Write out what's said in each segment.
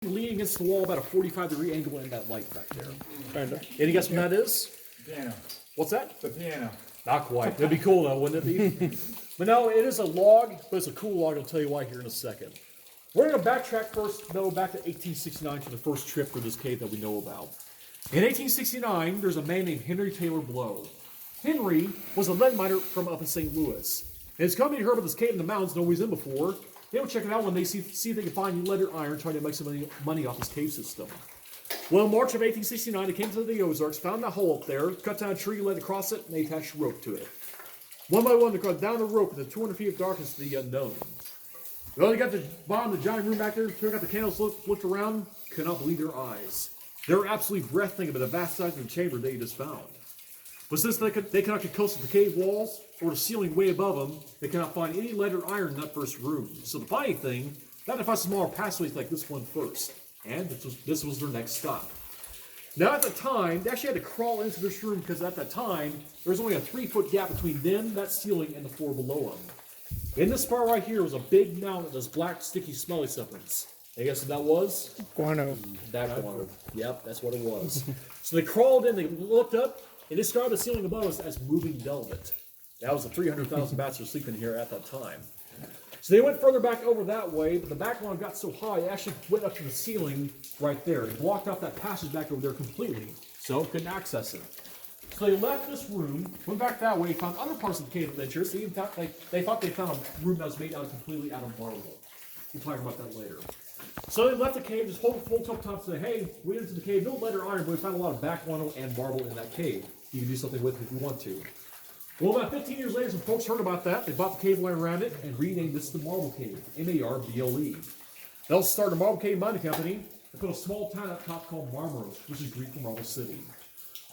leaning against the wall about a 45-degree angle in that light back there. Kinda. Any guess what that is? Piano. What's that? The piano. Not quite. That'd be cool though, wouldn't it be? But no, it is a log, but it's a cool log. I'll tell you why here in a second. We're going to backtrack first, though, back to 1869 for the first trip for this cave that we know about. In 1869, there's a man named Henry Taylor Blow. Henry was a lead miner from up in St. Louis. And his company heard about this cave in the mountains nobody's in before. They would check it out when they see if they can find lead or iron, trying to make some money off this cave system. Well, in March of 1869, they came to the Ozarks, found that hole up there, cut down a tree, led across it, and they attached a rope to it. One by one, they cut down the rope into 200 feet of darkness to the unknown. Well, they got to the bottom of the giant room back there, took out the candles, looked around, could not believe their eyes. They were absolutely breathtaking about the vast size of the chamber they just found. But since they cannot get close to the cave walls or the ceiling way above them, they cannot find any lead or iron in that first room. So the funny thing, they had to find smaller passageways like this one first. And this was their next stop. Now at the time, they actually had to crawl into this room because at that time, there was only a 3-foot gap between them, that ceiling, and the floor below them. In this spot right here was a big mound of this black, sticky, smelly substance. And guess what that was? Guano. That guano. Yep, that's what it was. So they crawled in, they looked up, and described the ceiling above us as moving velvet. That was the 300,000 bats who were sleeping here at that time. So they went further back over that way, but the back one got so high, it actually went up to the ceiling right there. It blocked off that passage back over there completely, so couldn't access it. So they left this room, went back that way, found other parts of the cave of interest. They thought they found a room that was made completely out of marble. We'll talk about that later. So they left the cave, just hold up top and say, hey, we went into the cave, no lead or iron, but we found a lot of back guano and marble in that cave. You can do something with it if you want to. Well, about 15 years later, some folks heard about that. They bought the cave land around it and renamed this the Marble Cave, M-A-R-B-L-E. They also started a Marble Cave Mining Company and put a small town up top called Mammoth, which is Greek for Marble City.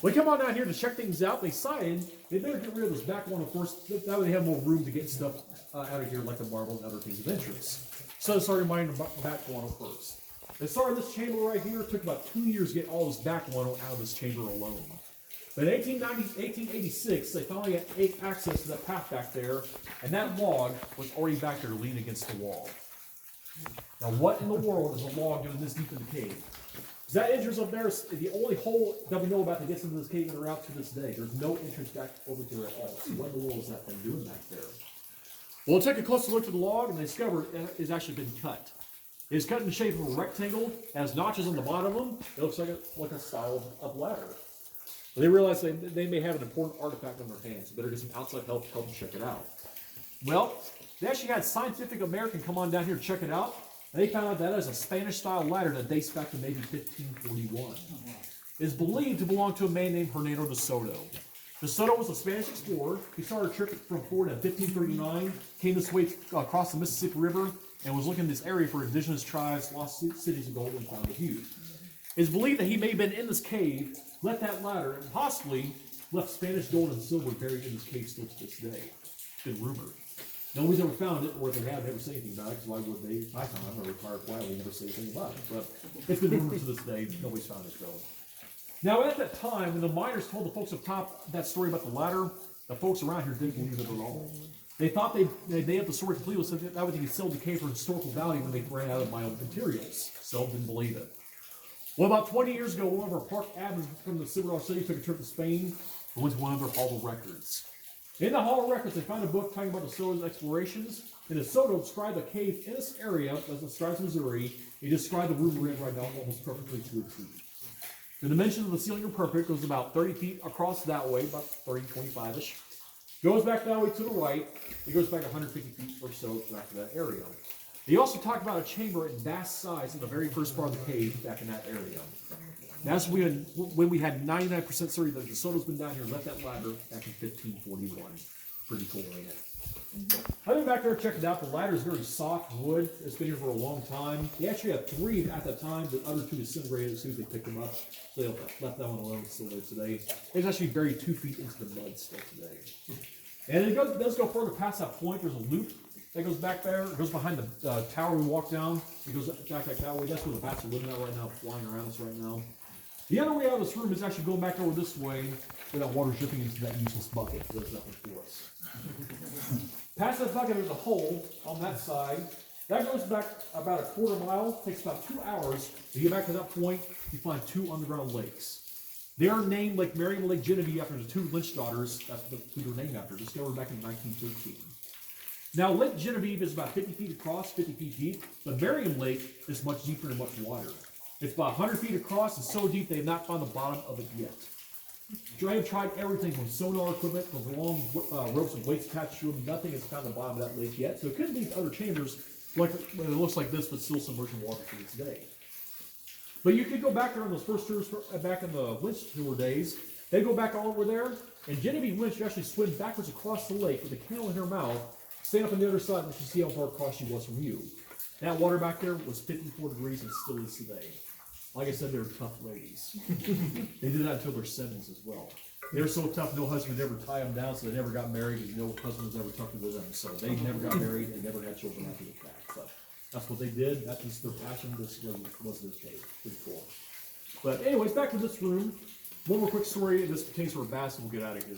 When they come on down here to check things out, they decided they better get rid of this back one, of course. That way they have more room to get stuff out of here, like the marble and other things of interest. So they started mining the back guano first. They started this chamber right here. It took about 2 years to get all this back guano out of this chamber alone. But in 1886, they finally had access to that path back there, and that log was already back there leaning against the wall. Now, what in the world is a log doing this deep in the cave? Is that entrance up there is the only hole that we know about that gets into this cave and are out to this day. There's no entrance back over here at all. So what in the world is that thing doing back there? Well, we'll take a closer look at the log, and they discover it has actually been cut. It is cut in the shape of a rectangle, has notches on the bottom of them. It looks like a style of ladder. They realized they may have an important artifact on their hands. Better get some outside help to help them check it out. Well, they actually had Scientific American come on down here to check it out. And they found out that is a Spanish-style ladder that dates back to maybe 1541. It is believed to belong to a man named Hernando de Soto. De Soto was a Spanish explorer. He started a trip from Florida in 1539, came this way across the Mississippi River, and was looking in this area for indigenous tribes, lost cities of gold, and found a few. It is believed that he may have been in this cave, left that ladder, and possibly left Spanish gold and silver buried in this cave still to this day. It's been rumored. Nobody's ever found it, or if they have, never say anything about it, because why would they? I found it, I'm a retired pilot, we never say anything about it. But it's been rumored to this day, nobody's found it though. Now at that time, when the miners told the folks up top that story about the ladder, the folks around here didn't believe it at all. They thought they had the story completely, so that way they could sell the cave for historical value when they ran out of materials. So didn't believe it. Well, about 20 years ago, one of our park admins from the Silver City took a trip to Spain and went to one of their Hall of Records. In the Hall of Records, they found a book talking about the Soto's explorations, and the Soto described a cave in this area, as describes Missouri. He described the room we're in right now almost perfectly to a T. The dimensions of the ceiling are perfect. It goes about 30 feet across that way, about 30, 25-ish. Goes back that way to the right. It goes back 150 feet or so back to that area. They also talked about a chamber in vast size in the very first part of the cave back in that area. That's when we had 99% certainty that the Soto's been down here and left that ladder back in 1541. Pretty cool, ain't it? I've been back there checking it out. The ladder is very soft wood. It's been here for a long time. They actually had 3 at that time. The other 2 disintegrated as soon as they picked them up. So they left that one alone. It's still there today. It's actually buried 2 feet into the mud still today. And it does go further past that point. There's a loop that goes back there. It goes behind the tower we walk down. It goes back that way. That's where the bats are living at right now, flying around us right now. The other way out of this room is actually going back over this way where that water's dripping into that useless bucket. It does nothing for us. Past that bucket, there's a hole on that side. That goes back about a quarter mile, takes about 2 hours to get back to that point. You find 2 underground lakes. They are named Lake Mary and Lake Genevieve after the 2 Lynch daughters. That's who they're named after, discovered back in 1913. Now, Lake Genevieve is about 50 feet across, 50 feet deep, but Merriam Lake is much deeper and much wider. It's about 100 feet across and so deep they have not found the bottom of it yet. They have tried everything from sonar equipment, from long ropes and weights attached to them. Nothing has found the bottom of that lake yet, so it could lead to other chambers like it looks like this, but still submerged in water to this day. But you could go back there on those first tours, back in the Lynch tour days. They go back all over there, and Genevieve Lynch actually swim backwards across the lake with a candle in her mouth, stand up on the other side, and you see how far across she was from you. That water back there was 54 degrees and still is today. Like I said, they were tough ladies. They did that until their 70s as well. They were so tough, no husband ever tied them down, so they never got married, and no husband was ever tougher than them. So they never got married and never had children after the fact. But that's what they did. That was their passion. This was their faith. Pretty cool. But anyways, back to this room. One more quick story, and this pertains to our bats, and we'll get out of here.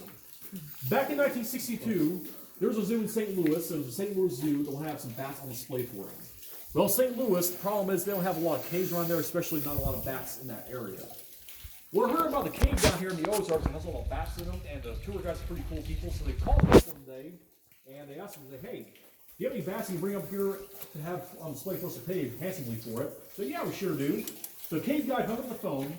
Back in 1962, there was a zoo in St. Louis, and it was a St. Louis zoo that will have some bats on display for them. Well, St. Louis, the problem is they don't have a lot of caves around there, especially not a lot of bats in that area. We're hearing about the cave down here in the Ozarks, and has a lot of bats in them, and the tour guides are pretty cool people, so they called us one day, and they asked them, hey, do you have any bats you can bring up here to have on display for us to pay handsomely for it? So yeah, we sure do. So the cave guy hung up the phone,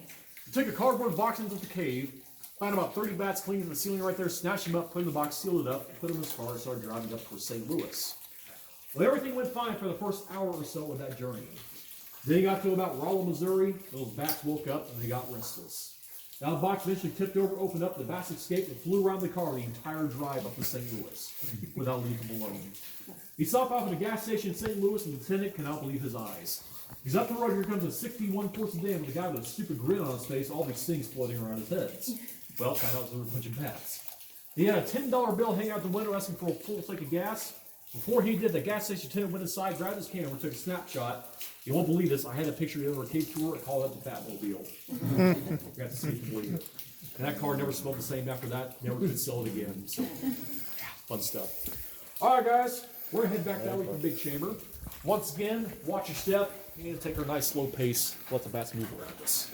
took a cardboard box into the cave, found about 30 bats clinging to the ceiling right there, snatched them up, put them in the box, sealed it up, put them in his car, and started driving up towards St. Louis. Well, everything went fine for the first hour or so of that journey. Then he got to about Rolla, Missouri. Those bats woke up and they got restless. Now the box eventually tipped over, opened up, the bats escaped and flew around the car the entire drive up to St. Louis without leaving him alone. He stopped off at a gas station in St. Louis and the lieutenant cannot believe his eyes. He's up the road, here comes a 61-person dam with a guy with a stupid grin on his face, all these things floating around his heads. Well, found out there were a bunch of bats. He had a $10 bill hanging out the window asking for a full tank of gas. Before he did, the gas station attendant went inside, grabbed his camera, took a snapshot. You won't believe this. I had a picture of our cave tour. I call it the Batmobile. Got to see it to believe it. And that car never smelled the same after that. Never could sell it again. So, yeah, fun stuff. All right, guys. We're going to head back that way to the big chamber. Once again, watch your step. And take our nice slow pace. Let the bats move around us.